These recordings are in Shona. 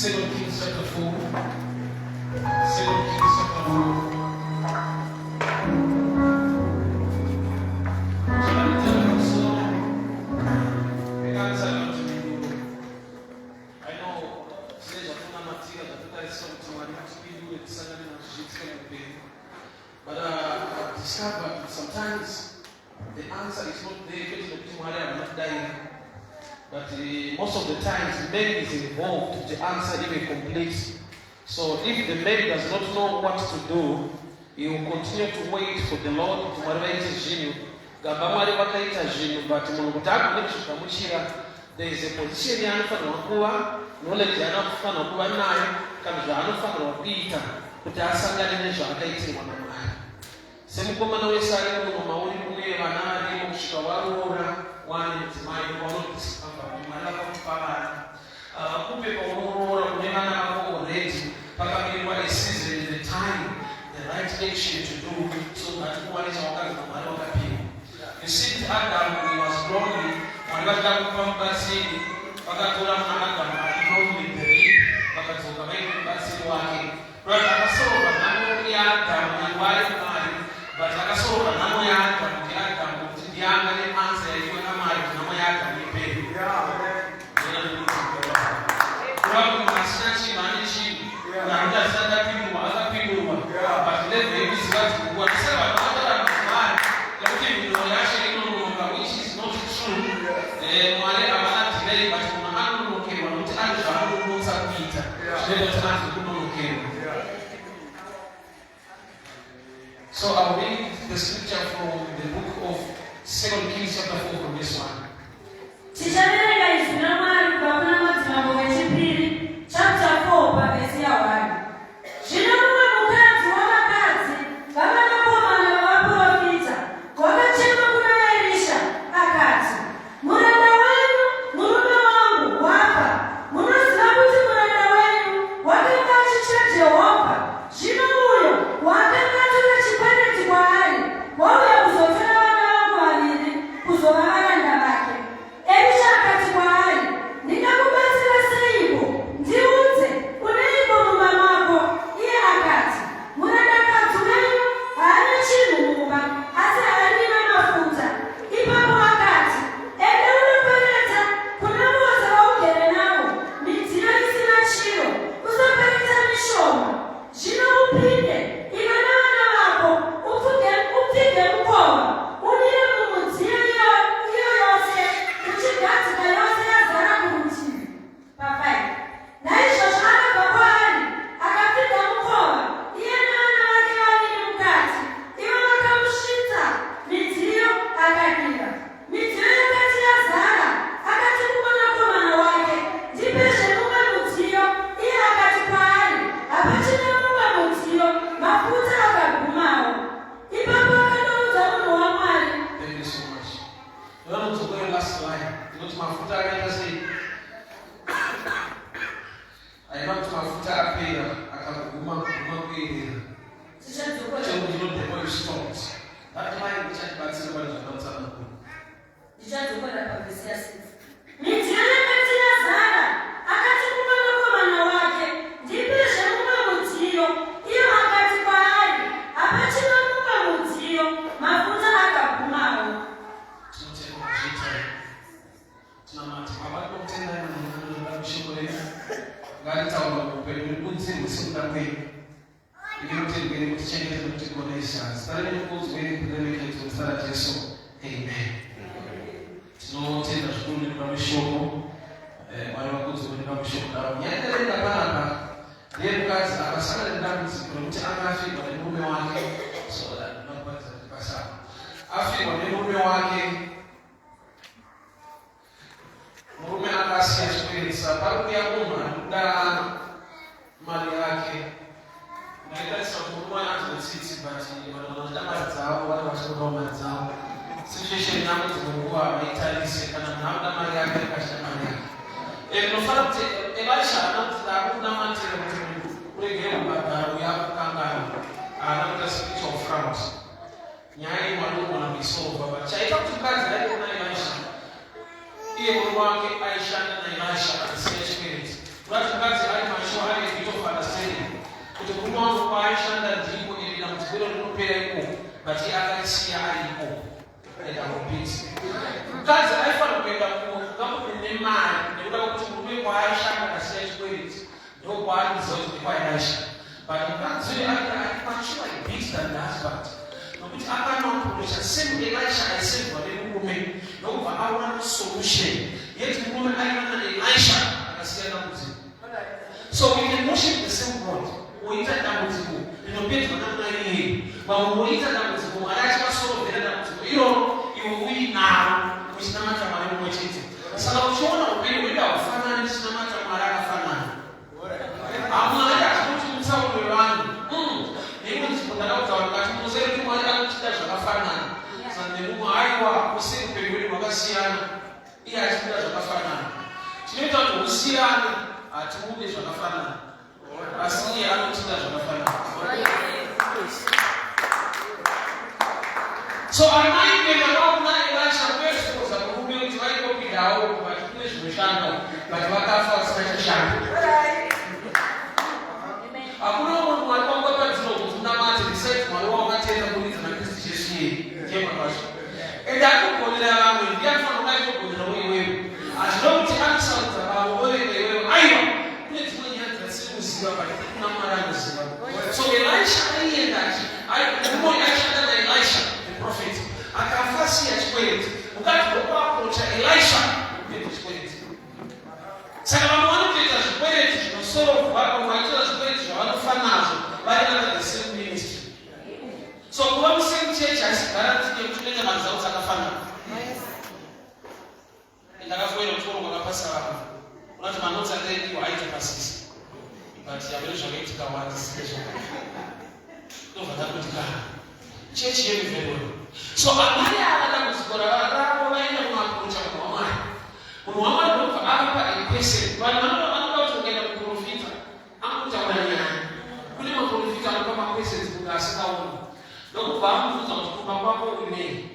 2 Kings chapter 4. 2 Kings chapter 4. But discovered sometimes the answer is not there. I'm not dying. But most of the times, man is involved to answer even complete. So if the man does not know what to do, he will continue to wait for the Lord to motivate him. But there is a position knowledge Semukomana wesali mu mawuli kumwe banali mu shikawarura wani timayi waloti amala kupala kupe kwa urura kunemana kwa already paka milwa season the time the right action to do so that kuwaleza wakati kwa mara wakati. You see Adam he was lonely wanataka kupamba sini paka tola mwana lonely there paka toka wewe basi wake brother akasoma namo ya Adam ni wale but akasoma namo yake mtiaka mtianga ni answer hiyo kama namo yake ni pepe kwa msanachi manichi na ndio sasa pigwa akapigwa but leo hivi siwezi kuwa sasa hata mfano lakini ndio yake ino mambo which is not true mwale amana today but kuna anu mkewa mtu anafahamu mmoja kuita ndio tunataka kumwona. So I'll read the scripture from the book of 2 Kings chapter 4 from this one. Chapter 4 verse 1. Iye wake Aisha na Elisha asiyecheketi. Watu kazi wangu kwa Aisha ndipo ili na mzikiro linopera iko bati akalisia aliko enda kupiti mkazi aifana kwenda kama kwenye mali ndio kuti mume kwa Aisha akasia chikweli ndio kwa zote kwa Aisha but mkazi akipachwa ibisa na husband nokuti akanokulisha same Elisha aisema wale mume ndio awana solution yet mume aina Elisha akasia na mziki. So we can worship the same God. Uita damuzimu. Ninopetwa namna hii. Wa uita damuzimu. Alacha solo vile damuzimu. Hiyo we now kusimama kama maneno mwechetu. Sasa ukiona upendo wenda ufana ni kusimama kama haraka fanana. Amna ya kitu msao kwa wani. Ni mtu sikutana wakati mzee tu mmoja anataka kufanana. Sasa ni Mungu aiwa usiku pembeni magasiana. Hii asikuta kufanana. Tunaita uhusiano atimude zvakafanana asi iye anotiita zvakafanana. So amai vekanaona Elisha kwezvoza murume kuti vaikopindawo kuti kune zvinoshanda kuti vakafa vasingachashanda. Hakuna munhu mwari wangapadzino kuti unamate besides mwari wawakatenda kuridza naKristu Jesu ndiye mabasa ende anogonera vamwe ndiye anofanira kugonera wewewo azvinokuti anosarudza vavo orega iwewo aiwa kune dzimwe nyaya dzasikuziva but kuna mwari anoziva. So Elisha aienda umoyo aishanda naElisha the prophet akafa asiya chikwereti mukati wokwakurocha Elisha kupedza chikwereti. Saka vamwe vanotoita zvikwereti zvinosorovwa vamwe vachiita zvikwereti zvavanofa nazvo vari under the same ministry. So kuva musame church hasigara tike kuti unenge mari dzavo dzakafanana. Ndakafoira kutoro kwakapasa vanhu unati manotsi ataidiwa aitopasisa but yavere zvakaitika wandisizvo ndobva ndakuti kana chechi yemuvherero. So amai avada kuzikora ravo vaenda kumapurocha munhu wamwari. Munhu wamwari ndobva avapa equation. Vanhu vanoda kuti ukaenda kuprofita anokutaura nyaya. Kune maprofita anopa maquestions kuti asikaona ndokubva amubvunza kuti kumba kwako unei.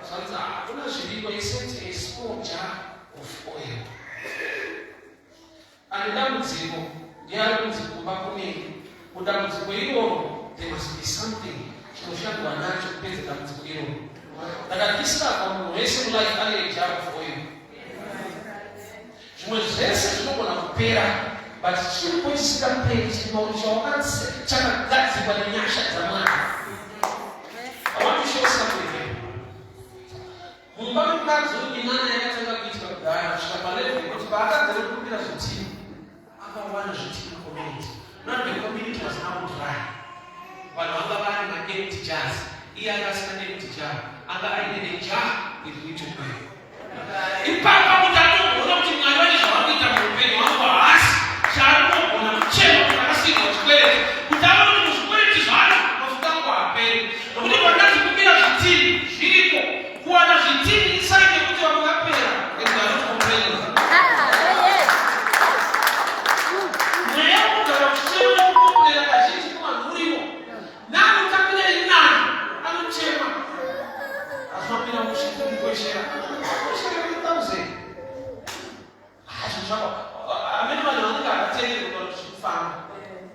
Saka hakuna zviriko except a small jar of oil. And dambudziko ndiari kunzi kumba kunei. Mudambudziko iroro there must be something chinoshandwa nacho kupedza dambudziko iroro. Ndakadiscover munhu wese mulife ane a jar of oil. Zvimwe zvese zvinogona kupera but chiripo chisingaperi chakagadzirwa nenyasha dzaMwari. I want to show something here. Mumba mukadzi urinana yakatanga kuitika kudhaya kusvika palevel kuti paakadzere kukupira zvitini akawana zvitini community. Not the community was now dry. Vanhu vanga vari ma-empty jars. Iye akasina empty jar. Anga aine a jar with little oil. Ipapa kuti anoona kuti Mwari vane zvavakuita muupenyu hwangu haasi chaanogona kuchema kuti akasigwa chikwereti kuti aone kuti zvikwereti zvano mafuta angu haaperi. Nokuti pandadzikupira zvitini zviripo kuwana zvitini isaite kuti vamwe vapera endarokompenza. Mweya unogara kuchema nekukomplera kazhinji kumanhuriwo. Nani utapira inani anochema azvapira mushikukweshera kweshera 1000. Amene vanhu vanenge akatenderwa kuti zvekufamba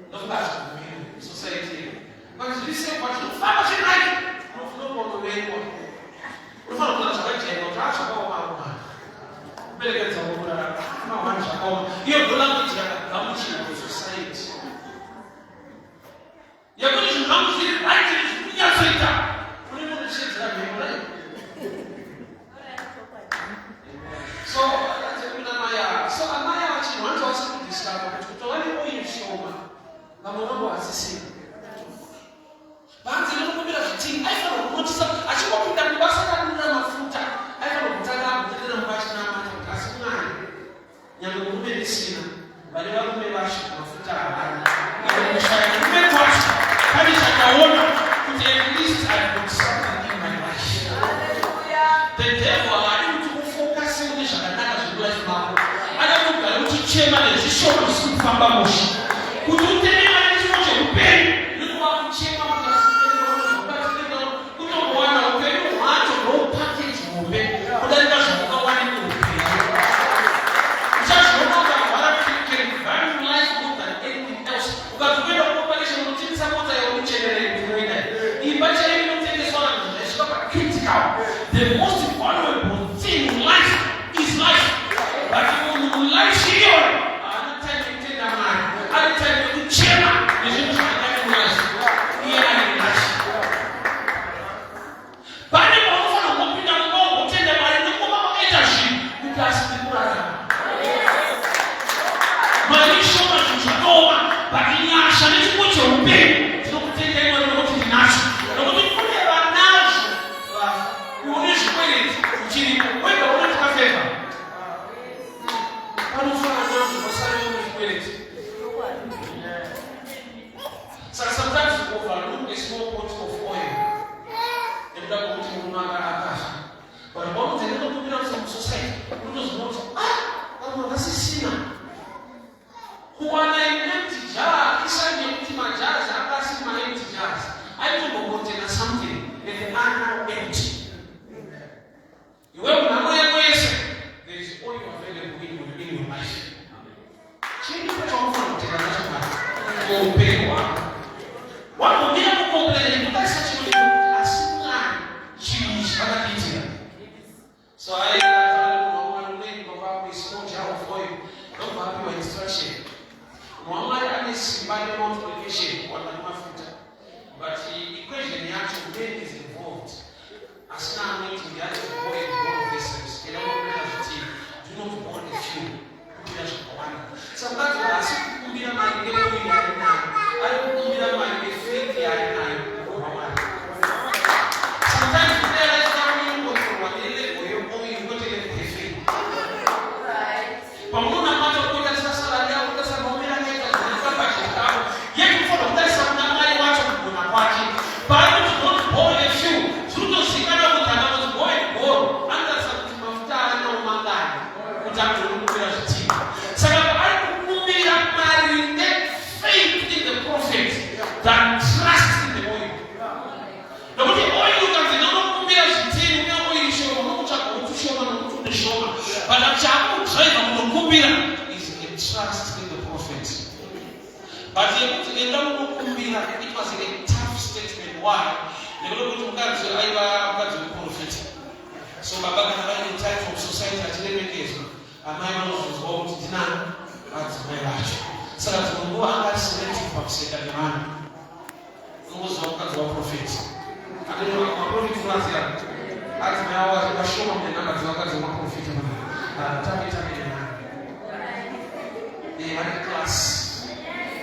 ndokuti azvibvumiri society yedu. But zvirisekwa zvinofamba zvinai unofanira kuona zvakajairwa kuti zvakaoma kuperekedza kurarama mawana zvakaoma. Iyo ndolanguage yakagamuchirwa musociety yakuti zvinhu zvangu zviri right zviri kunyatsoita kune munhu chiedzera mhemo nai. So so amai vachinhu vanzi vasi kudiscover kuti kutova neoil shoma vamwe vangu hazisina vanzi vanokumbira zvitini aifanira kunotisa achingopinda mubasa kanunura mafuta aifanira kutanga abudirira mubachinamata kuti asi Mwari nyangwe murume ndisina vane varume vasho mafuta havana kushaya murume kwacho pane chakaona kuti at least I've got something in my life. The devil haadi kuti ufokase kuti zvakanaka zvekulife mako. Ada kugara uchichema nezvishoma zvisiri kufamba musha kuti utenera nechimo cheupenyu nekuva kuchema kutowana upenyu hwacho ndoupakage hombe kudarika zvakawani muupenyu. Uchazviona ukarwara valuing life more than anything else. Ukatoenda kuopa sikurara. Maisha machuchakoma bakinyasha nechiko cheupenyu tinokutenda imwe rinoti ndinacho nokuti kune vanazvo une zvikwereti uchiripo wega unoti kafeka panofana nazvo pasare une zvikwereti. Saka sometimes you overlook a small pot of oil nekuda kwokuti munhu akaakazha but paunze ndinokumbira musociety unotozvinoti vanhu vakasisina kuwana empty jar isanje kuti majazi akasi empty jars aitombocontaina something and they are now empty. Iwe munhamo yako yese there is oil available in your life. Chini chaunofana kutenga nacho mari muupenyu hwako wambomira kukompleni kutarisa chinhu asi mwari chinhu chakatiitira. So I a small jar of oil ndobva apiwa instruction. Mwamwari ane simba nemultiplication kuwana mafuta but equation yacho man is involved. Asina anointing yacho boil one vessels ila unomira zviti do not burn a few kumbira zvakawanda. Sometimes asi kukumbira mari ngeoil yari nayo ari kukumbira mari ngefaith yari nayo mwamwari. Sometimes kudera chitakuingotorwa nelevel yeoil kwete level yefaith. Pamunona mata kuita sasala yako kasa maomera neta zinafamba chikapo yeye kufoda kutarisa kuna mali wacho kugona kwake bali kuti boil a few zvinotozikana kuti ana boil angatsa kuti mafuta ana umangani kuti agone zvitima. Saka ari kukumbira mari faith in the prophet than trust in the oil. Nokuti oil ukanzina unokumbira zvitini unyako iri shoma unokutsvaga kuti shoma nokuti une shoma but achakudzvaiva munokumbira is a trust in the prophet. But yekuti enda munokumbira it was a tough statement. Why? Nekuti kuti mukadzi aiva mukadzi weprofeti so baba kana vaine type of society achiremekezwa amai vanozozwa kuti ndinani adzimai vacho. Saka dzimwe anga ari selective pakuseka nevanhu unongoziva mukadzi waprofeti maprofeti unaziva adzimai avo vashoma munenamba dzevakadzi vemaprofeti tamitami nenani vane klasi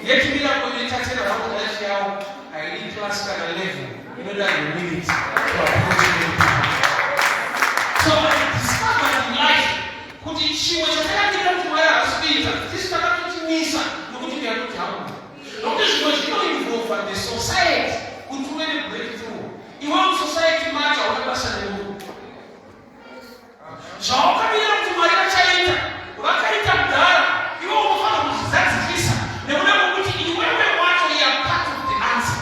yetumira kwevetatera vangu life yavo haidi klasi kana level inoda humility. So I discovered in life kuti chiwo chatakatira kuti mwari haasikuita tisi takatotimisa nokuti ndiyatoti hauna nokuti zvimwe zvinoinvolva the society kuti uve nebreakthrough. Iwe musociety macho hauna basa nemunhu zvawakamirira kuti mwari vachaita vakaita kudhara iwe unofanira kuzvidzadzikisa nekuda kwokuti iwewe wacho ya part of the answer.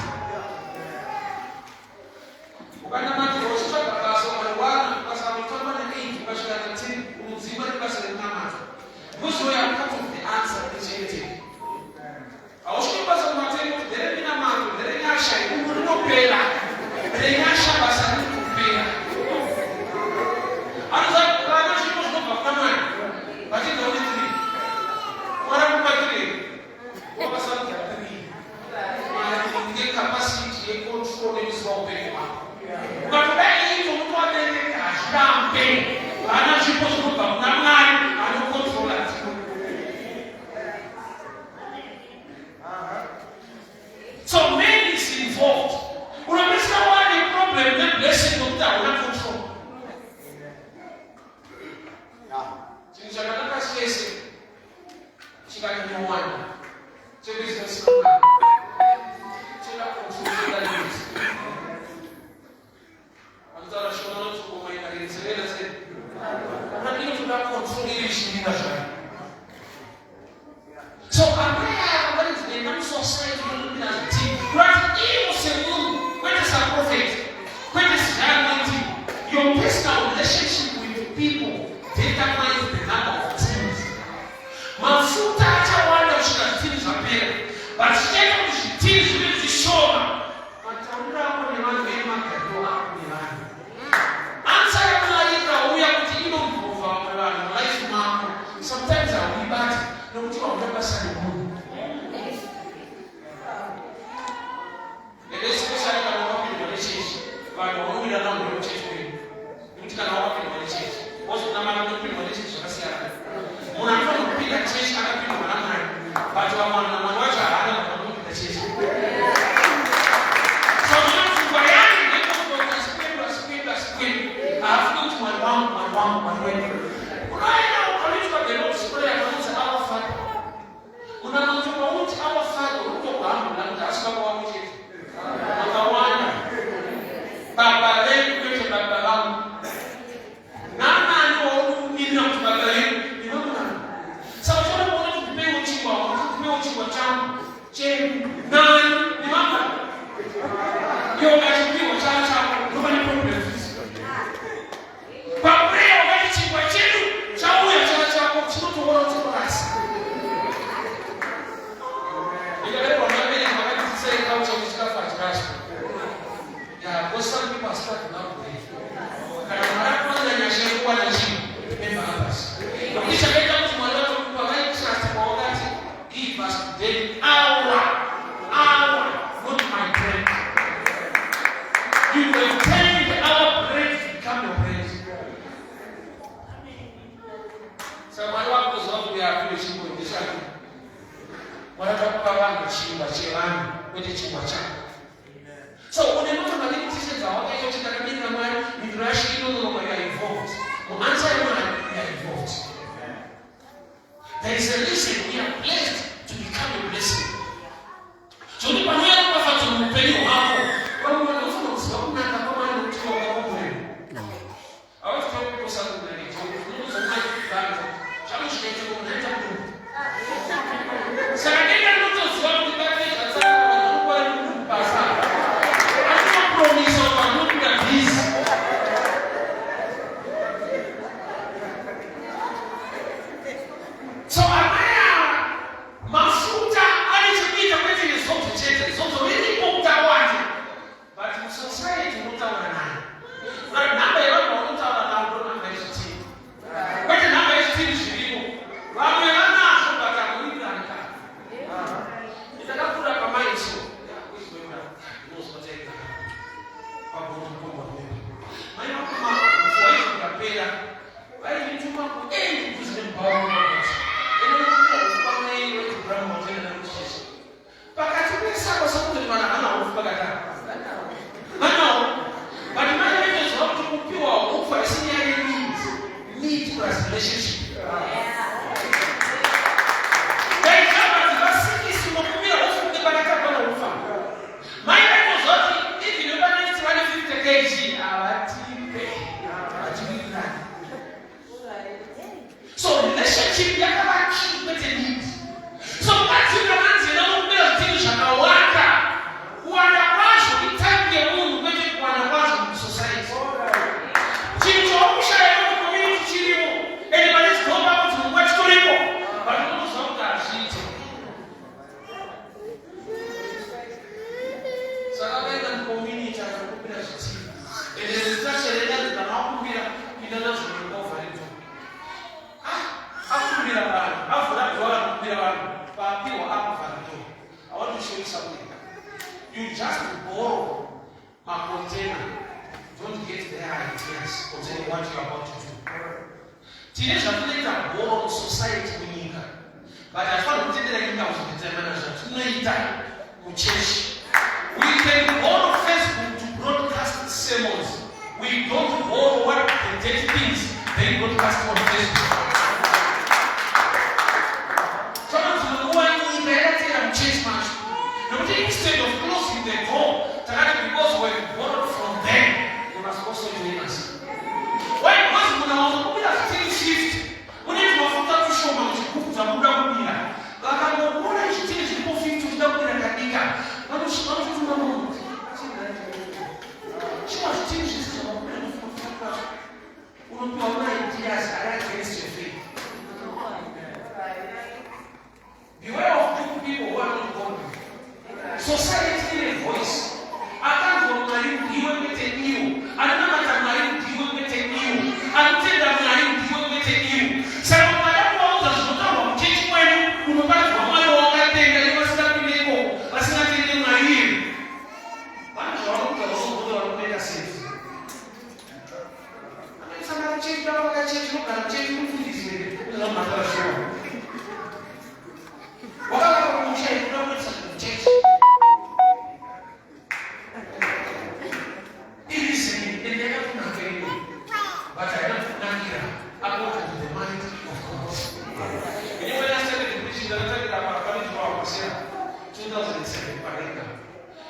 Ukanamatirwa uchitsvaga basa ukariwana basa vanotamba na8 ukasvika na10 unodzimba nebasa rekunamata unoziva ya part of the answer richaitika. Hausviki basa kumateni kuti dhere minamato dhere nyasha ikungu rinopera renyasha basa rinopera anozarana zvinhu zvinobva kuna mwari vachidza une 3 warakupa 3 wakasarudzwa 3 ngecapacity yecontrol nekuziva upenyu hwako. Ukatodai ito muti wabereka hazvirambe vana zvipo zvinobva kuna mwari anokontrola dzimwe. So man is involved. Unapesika wane problem neblessing nokuti hauna control. Chinhu chakanaka chese chikanyowanda chebusiness nomani chinoda control limit. Akutaura shoma noti kumaingarinzerera sei unadini kuda control iri chindira zvayo. So amai ava vanidzinenda musociety vanopinda zvitini kurati ivo semunhu kwete saprofeti kwete seanointing your personal relationship with people determines the number of things. Mafuta achawanda kusvika zvitini zvapera but chichaita kuti zvitini zvive zvishoma matauriro ako nevanhu vemagariro ako nevanhu ansa yamwari ikauya kuti inobvova vamwe vanhu malife mako sometimes hauibati nokuti vauna basa nemunhu. And especially kana wakapindwa nechechi vanhu vanomira navo nemuchechi wenyu nekuti kana wakapindwa nechechi wozonamana nokupindwa nechechi zvakasiyana ya kule chimbo ndishaka. Wanataka wanga chimba chilani kwenye chimba chako. So unaona manipulations za watu yote takabini na mwana midrash hilo ndio ya involved. Answer you are involved. There is a reason we are blessed to become a blessing. So ni pamoja na kufanya mpeni wako. Kwa hiyo unafanya usawa na kama ni mtu wa Mungu. Au tuko kwa sababu ni ndio tunaweza kufanya challenge yetu kunaenda mtu. Sasa ndio mtu usawa ni kati ya sana kwa Mungu pasa. Hata promise of Mungu na peace. So mafuta alichopita kwetu ni zote chete, zote nini kumtawaje? But society mtawana nani? Na namba ya watu mtawana na ndio namba ya chini. Kwa hiyo namba ya chini shiriko. Wameana kupata kulipa nika. Nitakapura kama hizo. Hapo ndipo kwa mimi. Maana kama mfuaji kapela, bali mtuma kwa kuzembao. Relationship. So relationship yakaba kipete need. So kati unaanza na mbele tini shakawaka. Wanapaswa kitabu Mungu kwetu kwa wanapaswa society. Chicho ya community chilimo. Anybody go back to what story ko? But no sometimes shit. Sasa ndio community atakupenda shit. Ile sasa ile ndio nakumbia inaanza kuondoa hizo. I want to show you something. You just borrow a container. Don't get their ideas concerning what you are about to do. Teenage later borrow society kunyika. But I found that the thing I was determined to change. We can borrow Facebook to broadcast sermons. We don't borrow what the dead things they broadcast on Facebook. Instead of closing the door, because we borrowed from them, we must also join us. Why? Because we are still shift. We need to afford to show much book to Buddha Buddha. Like I'm going to change the coffee to the Buddha Katika. What is not to the moment? She was changing this to the Buddha. We don't know my ideas are against your faith. Beware of people who are not godly. Society in a voice. I can't go to you with a new. I don't know that you with a new. I tell them you with a new. So I don't know that change when you back from my own idea. You must have been able. That's not in my ear. I'm wrong to also make a sense. I mean, somebody change the way I change look and change the food is made. No matter what. What I'm change, no one change. But I don't know here according to the mind of God. When I started the preaching, I started according to our 2007 Parika.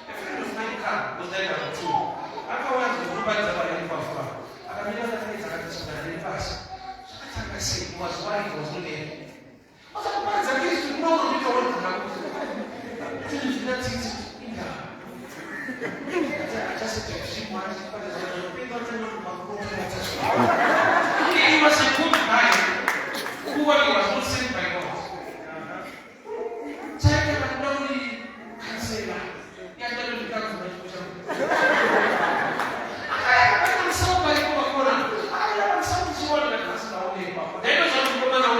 A friend of mine was there too. Afterwards, the group had a far. I remember that I had to pass. I said, it was why it was not there. What about the case to know what you want to happen? I didn't do that in there. I just said, she wanted to put it on the he was a good guy who was not sent by God. So I can only say that. He had never become a man. I am so by God. I am so sure that that's not only. Then was a woman who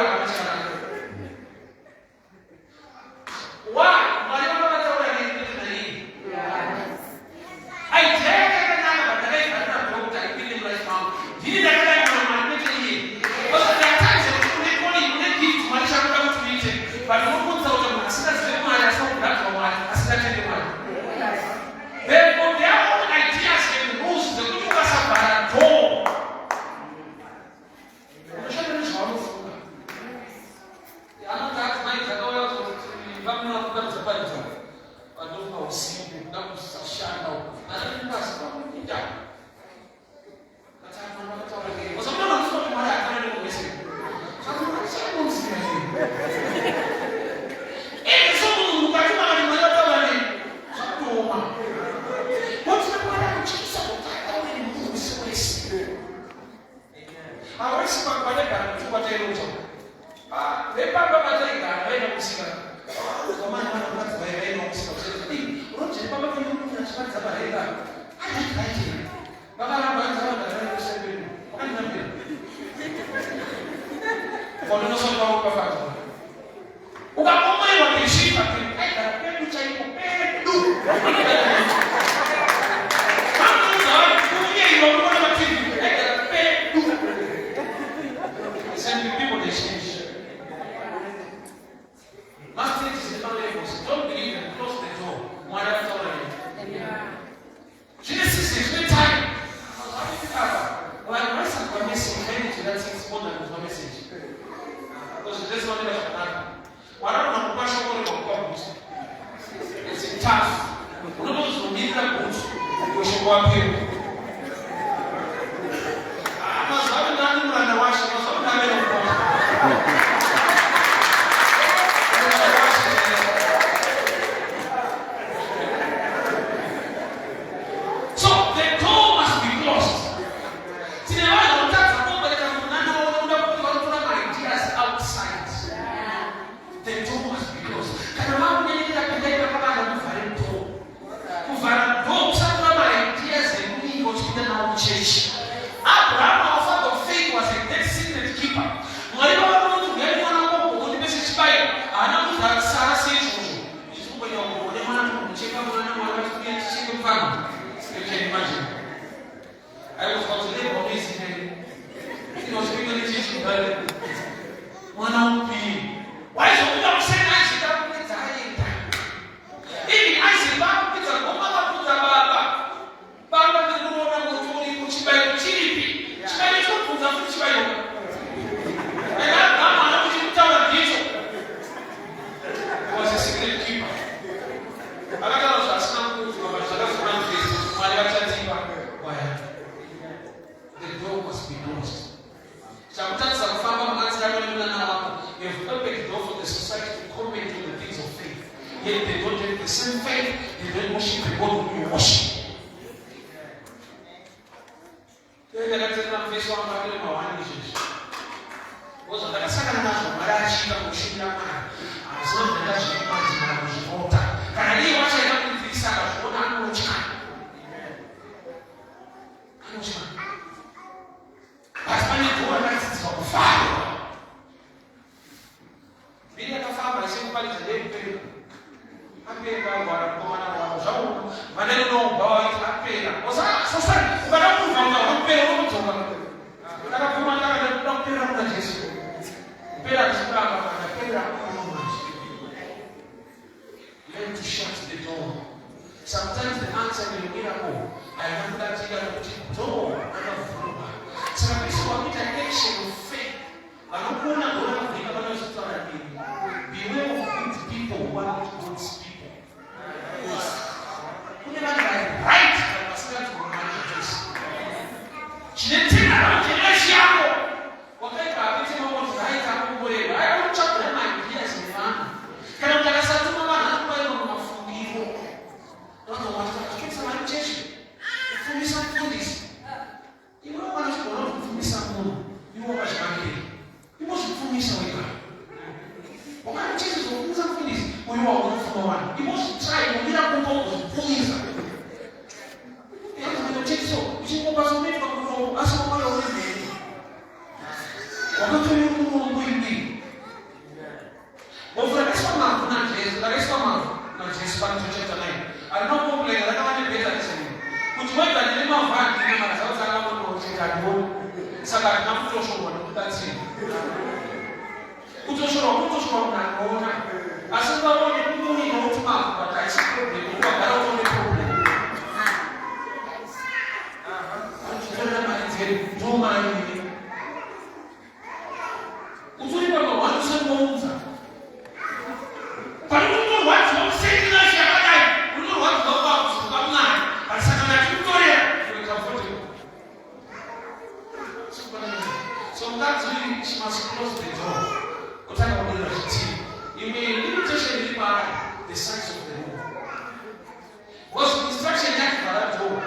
Was instruction that for that door.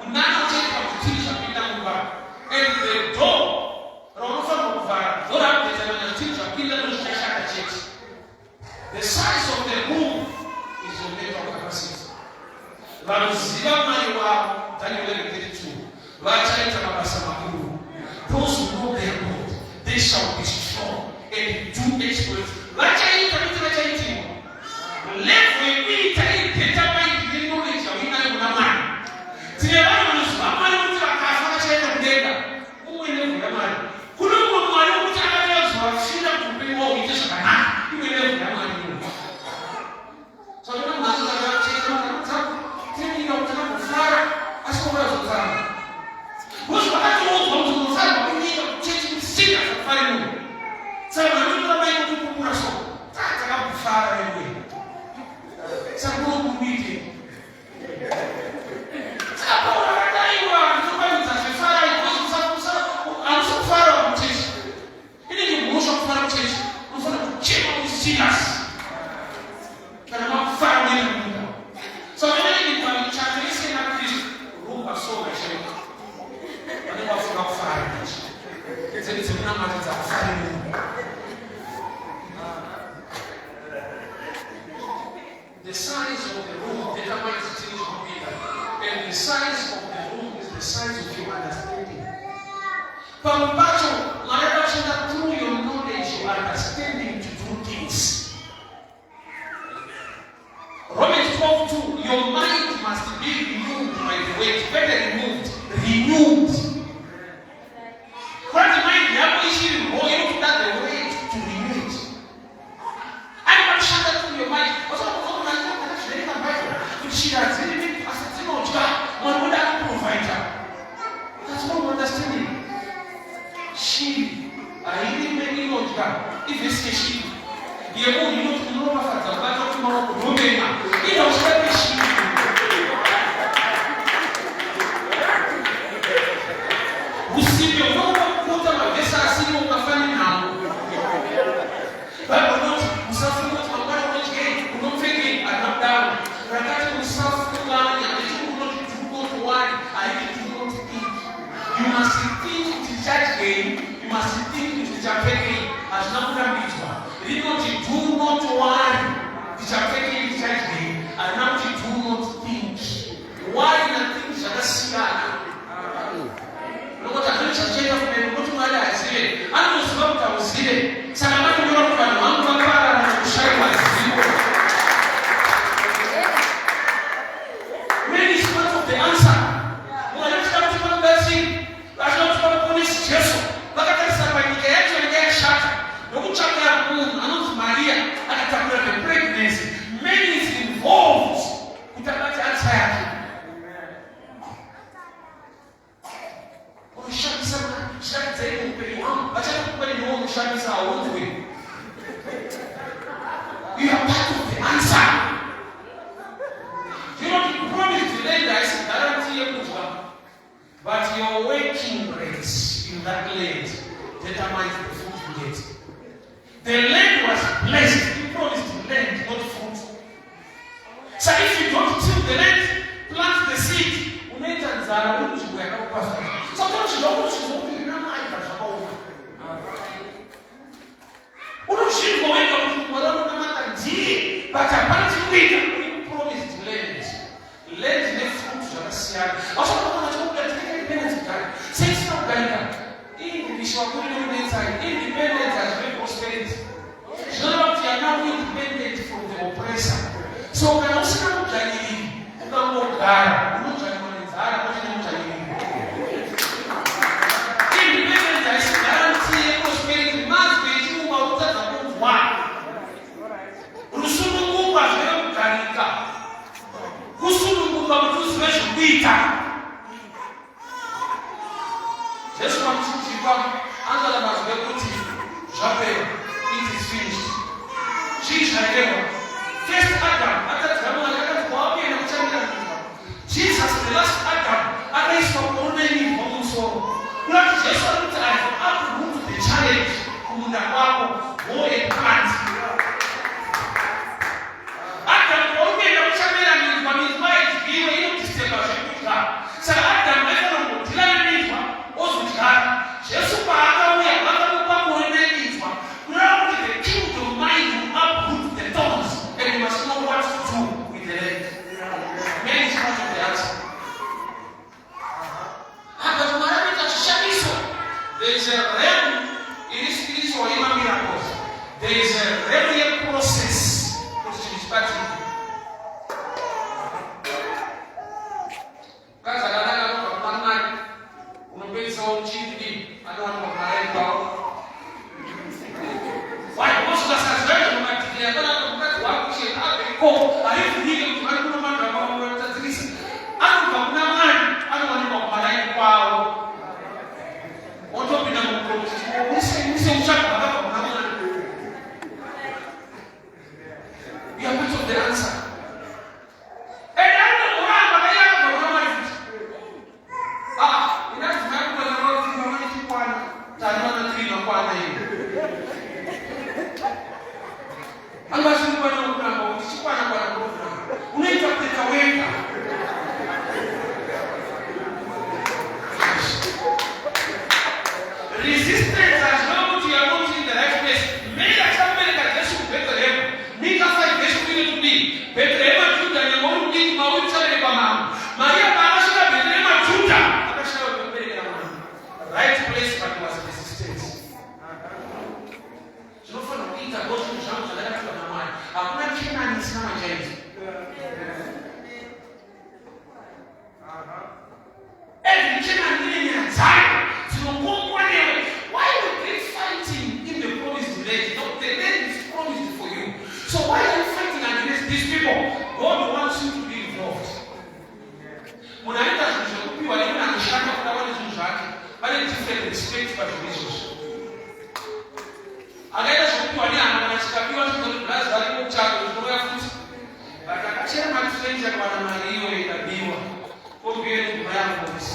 We now take our teacher Peter Mba. And vachaita mabasa makuru. Those who know their God, they shall be strong and do exploits. Vachaita kuti vachaitima. Level yekuita determine the knowledge yawinayo munamani. Tine vanhu vanozwa Mwari kuti vakafa vachaenda kudenga. Umwe level yaMwari. Kune umwe Mwari wekuti akataudzwa kushinda kuti upenyu hwavo huite zvakanaka. Imwe level yaMwari. Saka vanhu vakachaita makanatsaku. Tinenyika kuti akufara asi kwakazotama. Because vakatoudzwa kuti unofanirwa kunyika kuchechi kusinga zvakufara munhu. Saka vanotora mai kuti kupura so. Takakufara wewe. Saka kunokuite. Saka wakadaiwa ndinofanidza zvefara ikozokusakusa anosakufara kuchechi. Inenge mhosva kufara kuchechi. Unofanira kuchema usirious. Kana makufara unoenda munyika. Saka vanenge pamichano na Kristu rumba soga chete. Vanenge vafunga kufara kuchechi. Dzeni dzemunamatidza kufara munhu. The size of the room determines the things of people. And the size of the room is the size of your understanding. Pampacho, Marabashana, through your knowledge, your understanding to do things. Romans 12:2, your mind must be renewed by the way. Better removed, renewed. What the mind yako ishi roho yako that the way to renew it. And what shanda through your mind. She has anything as a thing of God, one would have provider. That's what we're understanding. She, I really many of God. If it's a she, you know what the battle tomorrow, Romania. You know, she. Who see your mother put on a vessel, see what my family now. But we're not, who suffer not my wife, which game, who don't think it, I'm not down. Rakati usafi I do not think. You must think it is judge game. You must think it is a game. As number mutual. You do not worry. It is a judge game. And now you do not think. Why not think that is no what I mentioned change of me, what do I say? I was about I was here. Salamatu Europe and one Baba and Shai. The answer. When I come to one blessing, I don't want to punish Jesus. But I can say, when you get to get shot, don't check out moon, announce Maria, and I can have a pregnancy. Many is involved with that answer. Oh, shut someone, shut the table, but you want, but I don't put it on the shut is our own way. You are part of the answer. You don't promise to lend us guarantee your good, but your working rates in that land determines the fruit you get. The land was blessed. You promised to lend, not fruit. So if you don't till the land, plant the seed. Sometimes you don't want to be in a mind that's about it. But apparently, you promised to lend. Lend the fruit to the sea. Also, I want to get independence. Since no better, independence has been prosperity. So now we are now independent from the oppressor. So we also not getting independence is guarantee prosperity. Must be you about that one. Rusumu was very carika. Rusumu was very bitter. Just want to keep up. Angela was very good. Japan, it is finished. She is like ever. First Adam, Jesus, the last Adam, and is from only from sorrow. Not just one time, up to the challenge, who the Bible, boy and plant. Adam, only the challenge from his mind, he will able to step out of God. So Adam, never would tell me also God. Jesus, Father, we are not going to be one. Now the kingdom mind to uproot the thorns, and you must know what to do with the land. Many is part of the answer. there is a real process kuti chichibatika. Kazi akanaka kwa mnani unopesa uchini anaona kwa marengo. Why most of us as well don't like to hear that what we have go alifu hili kuna mambo ambayo yanatatiza. Anaona kuna mani anaona kwa marengo kwao. Ojo bina mkro. Nisi mchaka hapa kuna mani. We are part of the answer. Resistance as long as you are not in the right place. Many are somebody that gets you better level. Make us like this to be. Better ever do than your own king, my own child, Maria Banashka, the name of Judah. Right place, but it was resistance. So for the Peter, go to the house and let her mind. I'm not Canaan is not James. Every Canaan in time. Why would they fighting in the promised land? No, the land is promised for you. So why are you fighting against these people? God wants you to be involved. When I enter people are even understanding what I want to do, but it's different respect for the resource. I got some people are the glass that you charge with no food. But I can share my friends and what I'm doing in the Bible. Go get to Brian Boys.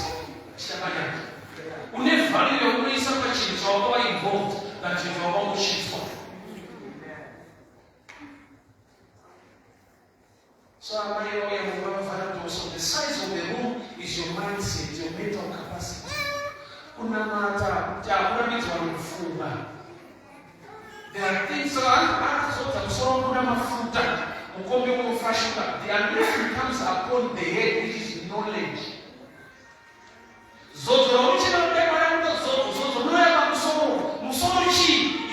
Unefanya unaweza kuchizwa involved na chizwa kushitwa. So my way of so the size of the room is your mindset, your mental capacity. Kuna mata kuna vitu wanafunga. There are things hata zote msoro kuna mafuta. Mkombe unafashuka. The anointing comes upon the head, which is knowledge.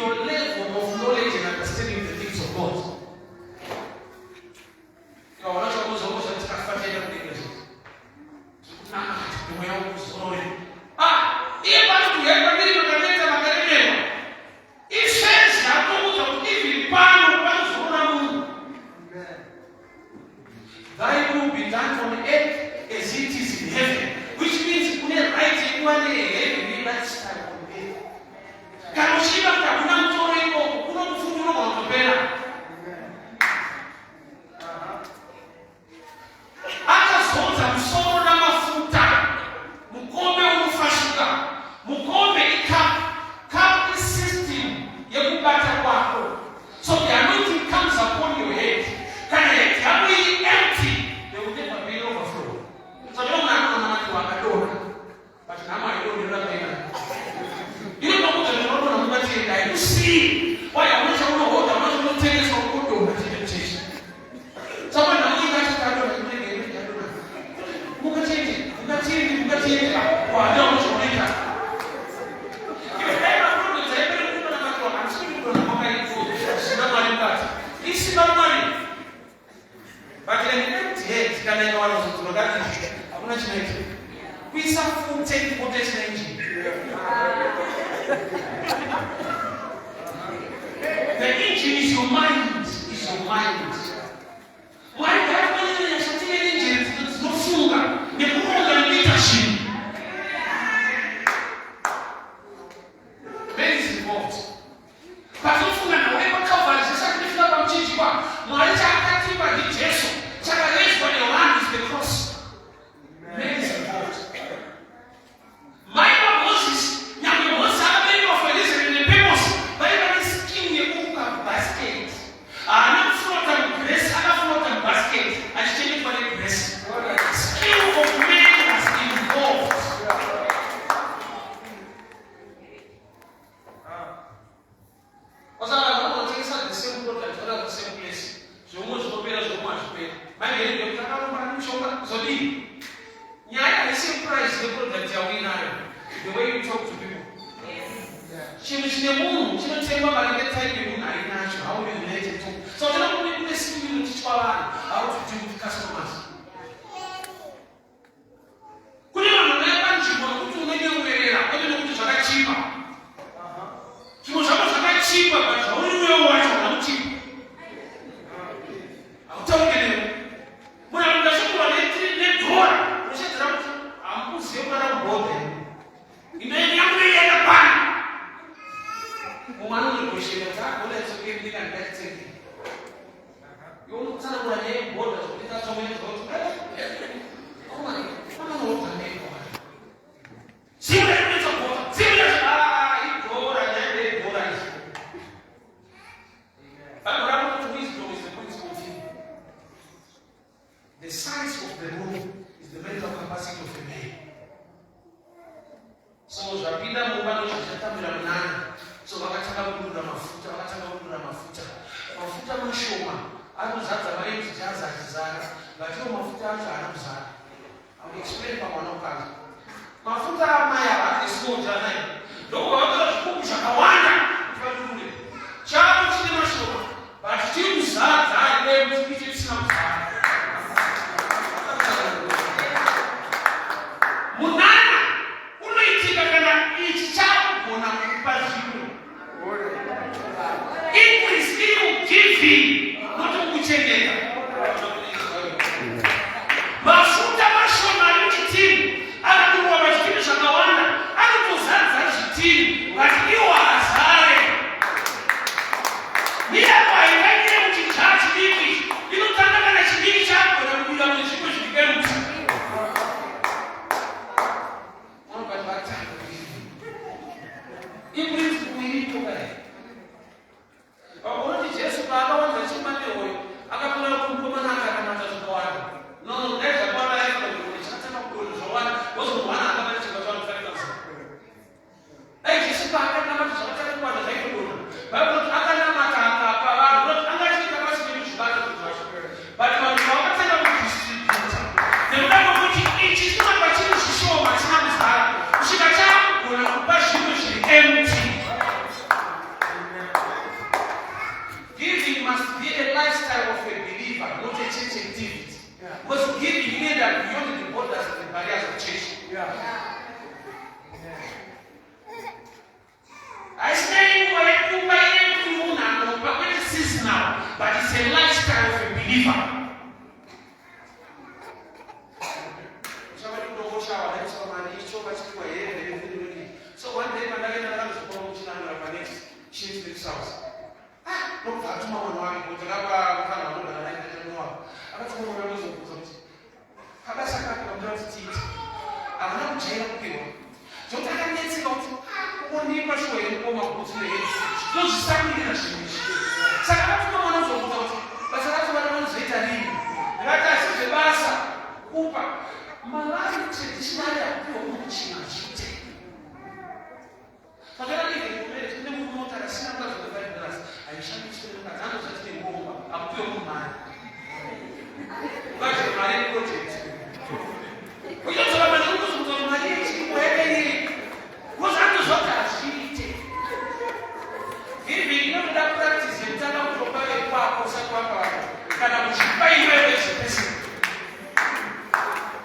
Your level of knowledge and understanding the things of God. You are not supposed to transfer everything. Thy will be done on earth as it is in heaven. Which means we are writing one day every lifestyle on earth. Kanoshiba kuna mtoreko, kuna mfumo wa kupenda. Aka zonza msoro na mafuta. Mkombe unafashuka. Mkombe cup system ya kupata kwako. So the anointing comes upon your head. Kana yeti hapo empty. They will never be overflow. So don't know watu wakadona. But kama ndio ndio tena. Ile pamoja na watu wanambatia ndani. See why I want to know what I want to tell you so good to the church. Someone na mimi katika ndio ndio ndio. Mukachete kwa ndio mshirika. Ile ndio ndio zaidi kuna watu wanamsikia kuna mambo hizo. Sina mali ngapi. Isi normali. But in empty head kana ina wale wazotulogani. Hakuna chineke. Kuisa full potential engine. The engine is your mind. Is your mind. Why that when you are shutting an engine, it's no funga. The more than leadership. Where is involved? But no funga na wewe cover. Sasa kifika kwa mchichi kwa. Mwalicha akatiba ni Yesu. Chaka Yesu when your hand is the cross. Where is involved? My Moses, nyame Moses abeli of Elizabeth in the papers. Bible is king ye kuka basket. Ana float and grace, ana float and basket. And change for the grace. Skill of man is involved. Because I don't want to take the same product, the same place. So much for better, so much pay. My name is Kakao so deep. Yeah, the same price the product you are winning. The way you talk to people. She was in the moon. She don't say, "Mama, I get tired of you." tenge. Yo sana kuna yeye boda kupita someni zote. Kama ni kama ni utandeko. Sio ile kwa sio ile hii bora nende bora hizo. But what I want to wisdom is the principle thing. The size of the room is the mental capacity of the man. So zapida muungano shatamira mnana. So wakataka kudura mafuta, mafuta mashoma. Anozaza vale kujaza kizara, lakini mafuta acha anamzara. I'll explain kwa mwanakazi. Mafuta maya isikoja naye. Ndio watu kukusha kawanda tukadule. Chao chini mashoma. But timu sasa ile msikiti sina mzara. Munana unaitika kana ichao kuna kupazimu. Increase in giving, not to kuchengeka. Mafuta mashoma yitini, anakuwa mashikini shakawanda, anatuzanza yitini, but you are sorry. Ni hapa ingine mchichachi hivi, inutanga na chibiki chako na kuja mchiko shikenu. Increase kuilipo kaya. Wakati Yesu akawa anasema leo akapona kumkoma na akamata tukawana. No, ndio kwa maana yake ndio tena kuulizoana. Wazo mwana kama hicho kwa sababu fulani sana. Yesu akawa anasema tukawana kwa na zaidi kuna. Bado akana mata kwa watu angaji kama sisi ni shibata tunacho. Bado wakati tena kudistribute. Ndio ndio kuti ichi sima kwa chini shisho machana msara. Ushikacha kuna kupashi mshi empty. Giving must be a lifestyle of a believer, not a church activity. Because giving means that beyond the borders and the barriers of church. I say but it is now, but it's a lifestyle of a believer. So one day, my dad and change the house. No, that's my one. But the Lava can know that I don't know. I don't know where I was going to. How does I come to teach? I'm not jail people. Don't I get it out? One neighbor showing home of what's in the head. Don't stand in a shimish. So I don't know what I was about. But that's what I was reading. And I said, the Bassa, Cooper, my life is not a poor change. But I didn't know that I said that the very last. I shall be still at the home. I'm pure man. That's my project. We don't have a little bit of money. What's that? What I see? Giving not that practice in terms of providing power for Sakapa. Can I buy you a person?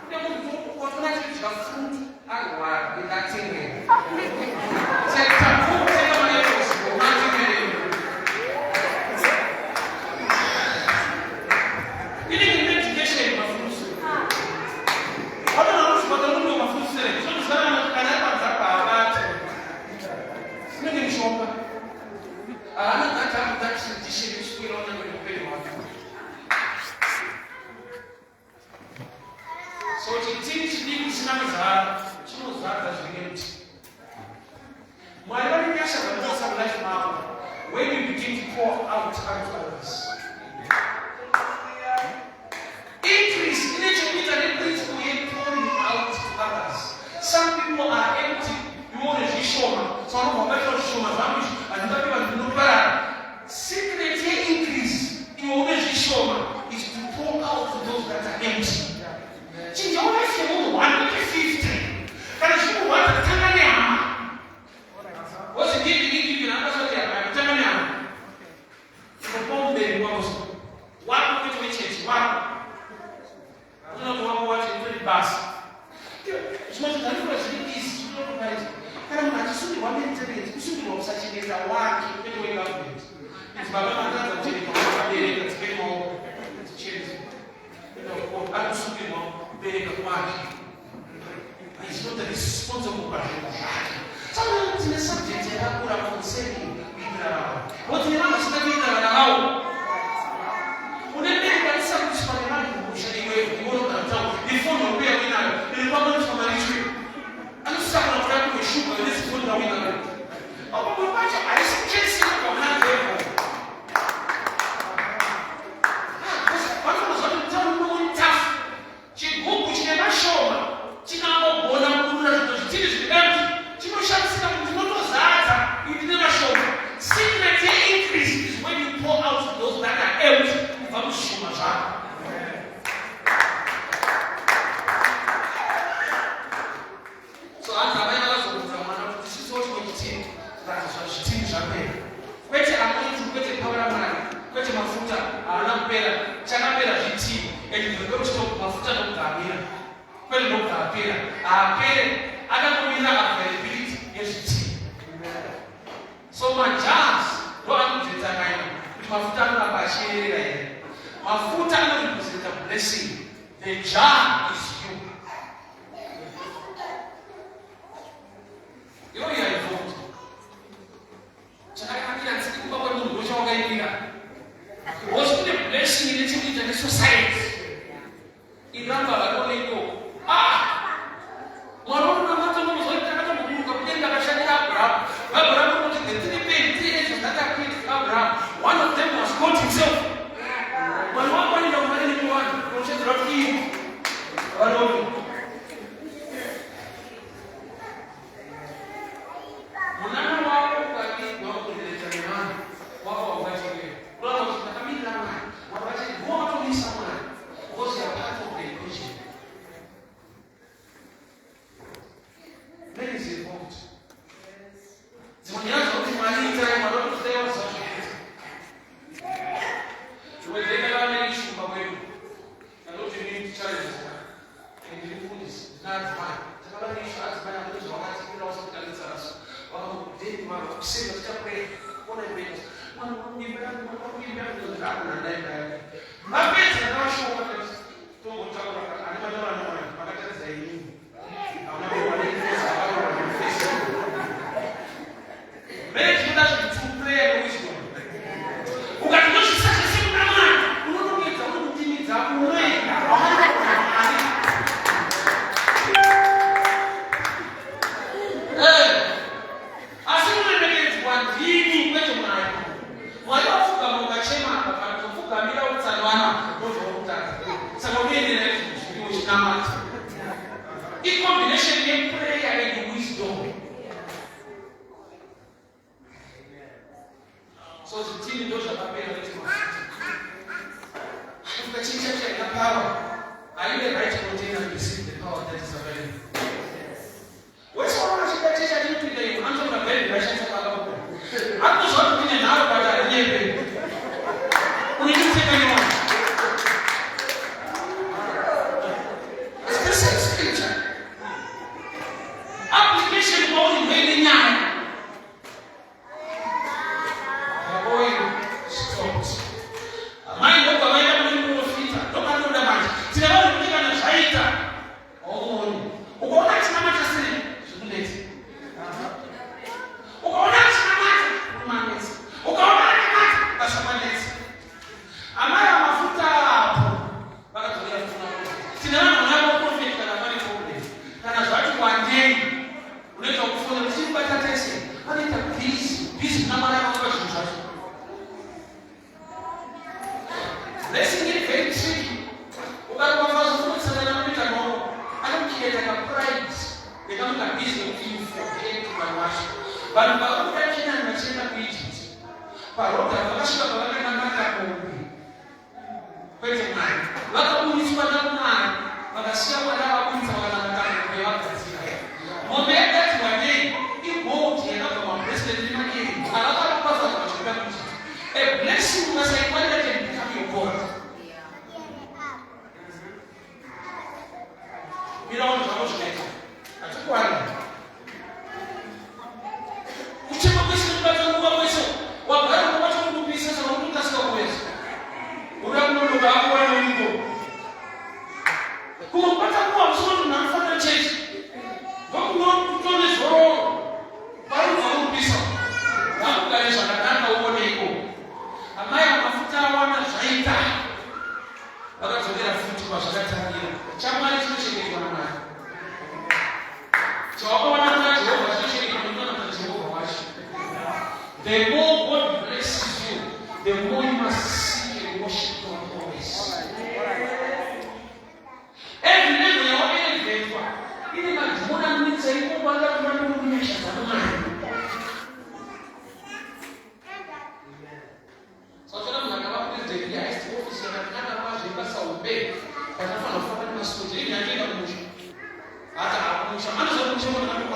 They will what not use your food and what in that thing. So to teach people when you begin to pour out to others. Increase in each of principle in pouring out to others. Some people are empty. You want to show them. Some people are show them. And other people do not. Secret increase in always show them is to pour out to those that are empty. See, you always say, 150. Can you show what the Tanzania? What's the give you? Another Tanzania. The bomb baby was one which is one. I don't know what it's very fast. It's not that it was really easy. You don't know it. And I'm not assuming one minute. You should know such a thing as a one in the government. It's my mother that take on it's big more. It's changing. You know, I'm assuming more big one. It's not a responsible person. Sometimes in the subject, I have put up on saying, people Wote ni mama sita vinda wana hao. Unaenda kanisa kusipata nani kumshahidi wewe. Ngono kanatao. Nifono pia winayo. Nilikuwa mbona tukamalizwe. Anasema kuna furaha kushuka ile sifono na winayo. Hapo mwacha aisikesi kwa mlango wako. Watu wanasema mtamu ni mtafu. Chigugu chinashoma. Chinabona mkuna zitini ziganti. Chinoshaka mtimoto zaata. It never show. Secret increase is when you pour out those that are empty. Vamos chuma já. So através da nossa programação, precisou de conhecer para as times também. Quete a muito, quete para mais, quete mafuta, a lampera, chanapera jiti, ele não gostou mafuta não cabia. Quando não cabia, a pele, a gasolina a credibility, jiti. So manjas, do anu jetangaya, mafuta na bashiri ya. Mafuta na represent a blessing. The jar is you. You know you are involved. Chakaka kila siku kwa Mungu ndio shaugaika. Was the blessing in the society. Iramba waloniko. Mwana na mata no zoita kata Mungu kapenda kashani Abraham. Abraham was the three years that Abraham. One of them was God himself. When one point of money to one, conscious of him. Alone. Mwana wako kwa kitu wako ile jamani. Wako wakati ile. Bwana tunakamila na wakati wote ni sawa. Was a part of the equation. Many is involved. Zimeanza kumaliza watoto leo sasa. Tumejenga na issue kwa kweli. Na leo ni challenge. Ndio fundis. Na fine. Takala ni issue azima ndio wakati bila hospitali sasa. Wakati mara kusema tutapre ona mbele. Mwana ni bado ndio na ndani. Mapenzi na washo wakati tungo chakula anataka na wakati zaidi. Anapo wanaeleza au wanaeleza. Mesmo das surpresas wisdom. O gato sasa siku na mwana. Unaona kama mtimiza unaenda. Asimu ndio kwa dini kwetu mwana. Wao kama ukachema akafuka bila utsalwana ndio utata. Sababu ndio ndio shikama. In combination with prayer and wisdom. So the team knows about prayer and wisdom. If the teacher has the power, are you the right container to receive the power that is available? What's wrong with the teacher doing today? I'm talking about very rational about it. I'm just talking about that. We need to take anyone. It's the same scripture. Application only made in nine. The oil stopped. Mind over my own feet. Don't know the man. See the one who can fight. Oh, what is the matter? Shouldn't it? What is the matter? Man, yes. What is the matter? That's a man, yes. Am I a mafuta hapo? Baka tulia kuna. Sina na profit kana fanya problem. Kana watu wangeni. Unaweza kufanya msiba tatesi. Hadi ta peace na mara kwa shusha. Blessing is very tricky. Ukati kwa fazo kwa sana na pita kwa. Hata mkienda ka pride. Ni kama kabisa ukiforget kuwash. Bali kwa ukati na nachenda kuishi. Parota wakashika kwa na mata kwa. Kwete mwana. Waka uniswa na mwana. Wakashia wala wakunza wala nataka kwa wakati. Momenta tuwajei. Ipo tienda kwa president ni makini. Anataka kupata kwa chakula. A blessing was a wonder can become your God. Bila watu wanaoshika. Atakuwa uchema pesa kupata nguvu pesa. Wabaya kupata nguvu pesa za mtu tasika uwezo. Unakuwa hapo wewe uliko. Kupata kwa msomo tunafanya change. Kwa kuona kutone zoro. Bado kwa pesa. Hapo kanisa the more you must seek and worship God always. Every day when you're in faithful, even if more than we say, oh, what are you doing? So I'm going to have to take the ice to office and I'm going to have to pass out bed. But I'm going to find my school. I'm going to get a motion. I'm going to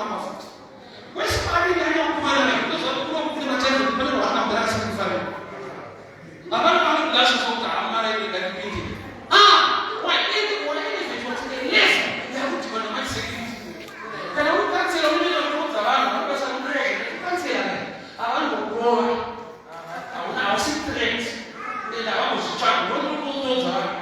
where's somebody that don't come out? Because I'm going to put my child in the middle of the house and family. I'm going to have a glass of water. I'm not even going to be eating. Why? Anything what anything what's in the yes? You have to go to my security. Can I look at the only of the around? Because I'm ready. I can't say that. I want to grow. I'll sit straight. Then I was trying to run those around.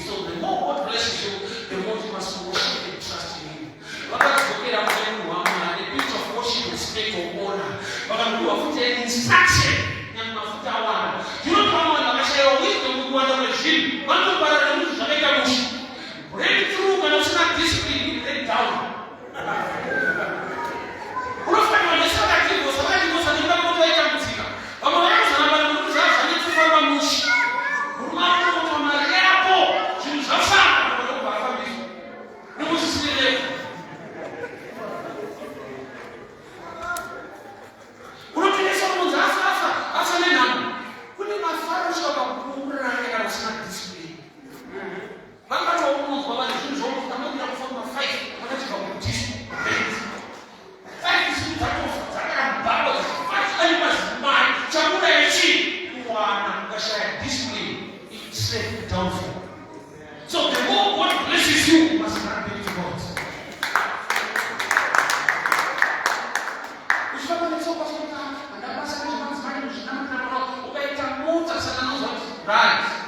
So the more God blesses you, the more you must worship and trust in Him. But that's okay. I'm telling you, the picture of worship is state of honor. But I'm going to put an instruction. You don't come on and say, oh, this is the one of the regime. One of the breakthrough and it's not discipline, let down. So the more God blesses you, you must not be to God. Right.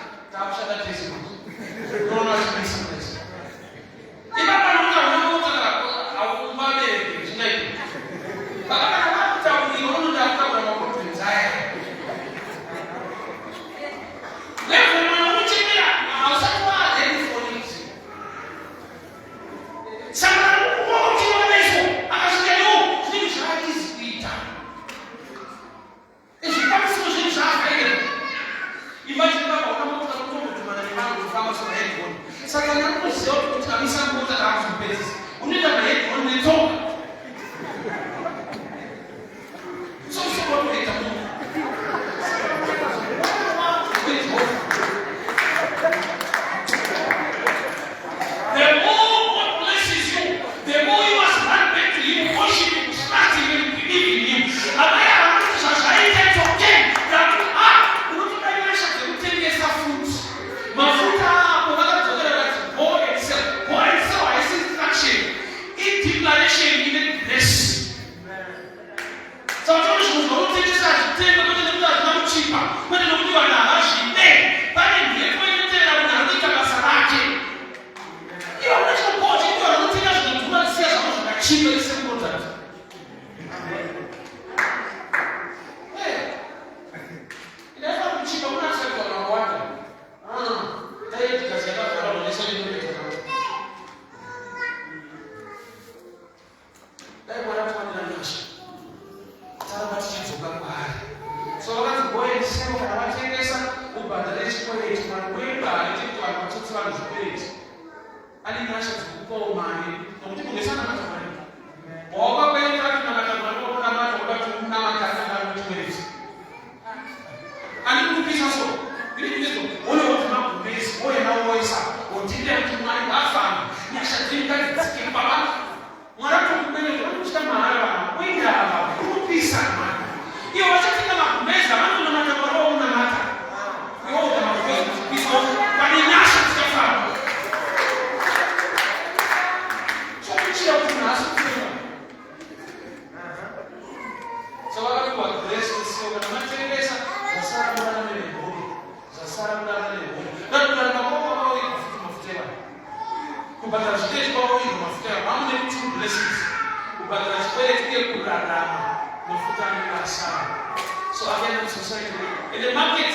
So again, I'm society. In the market,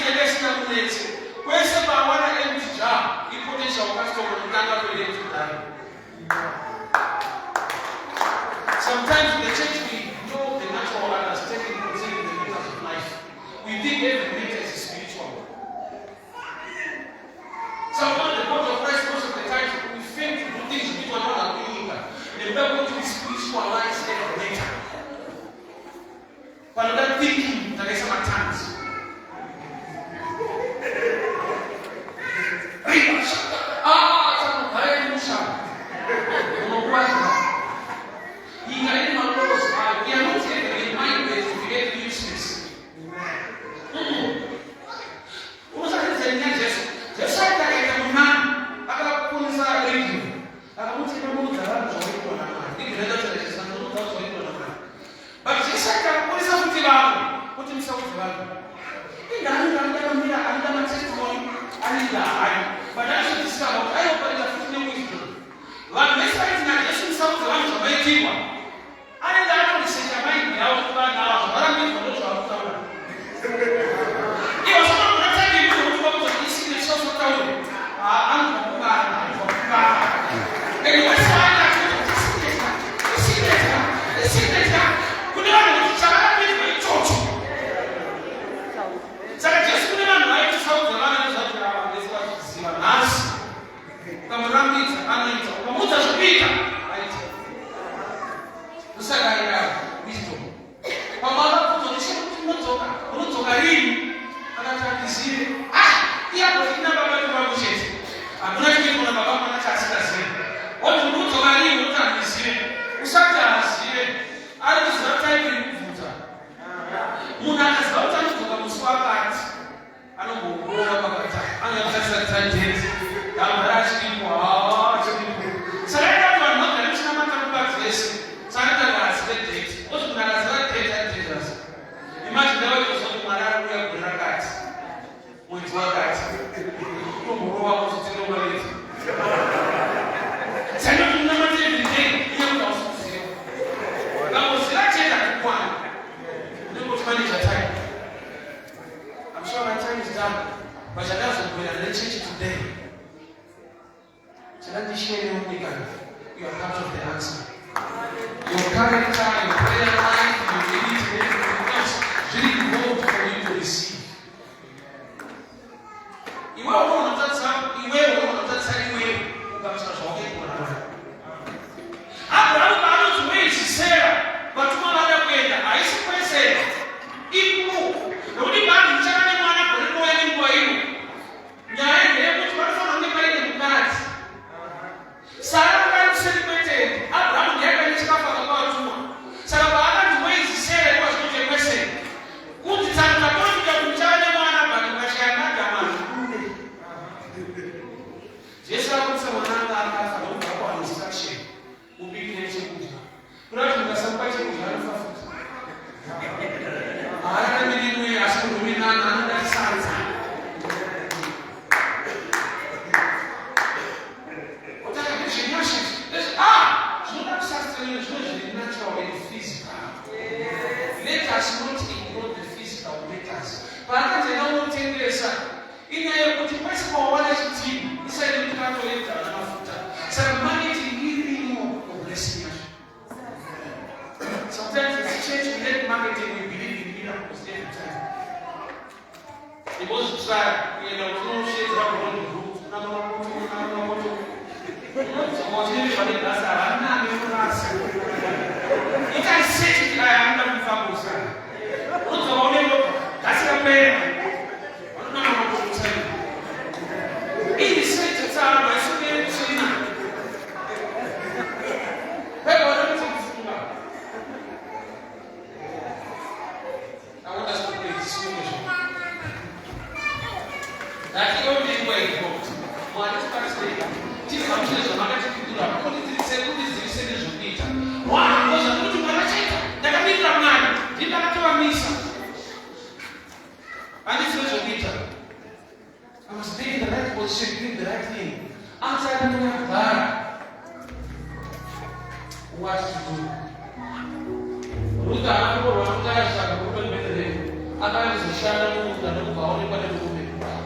where's the power and job? kuonyesha wakati wa kutanga kwa ile mtandao. Sometimes in the church we know the natural understanding concerning the matters of life. We think every matter is spiritual. So on the body of Christ, most of the time we fail to do things which are not appealing. The Bible to spiritualize every matter. But that thinking that is my tongues.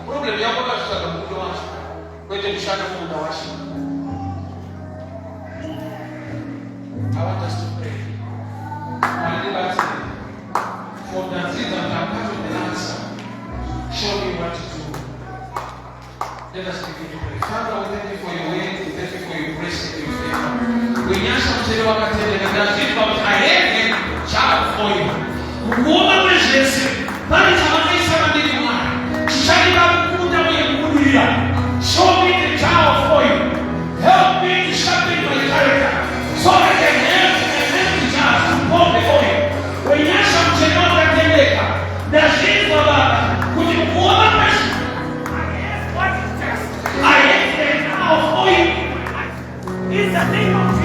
Problem yako kwa sababu Wete kushaka muda washi. I want us to pray. For the things that are part of the answer, show me what to do. Let us begin to pray. Father, we thank you for your way, we thank you for your grace and your favor. We nyasha mtele wakatele na gazeti kwa mtaele child for you. Kuomba mwezese, bali tamani sana ndini mwana. Shani bakukuta mwenye kukudulia. Show me the child for you. Help me to sharpen my character so I can help the child for before you. We nyasha mtele wakatele na gazeti kwa baba. Kuomba mwezese. I am the now for you. In the name of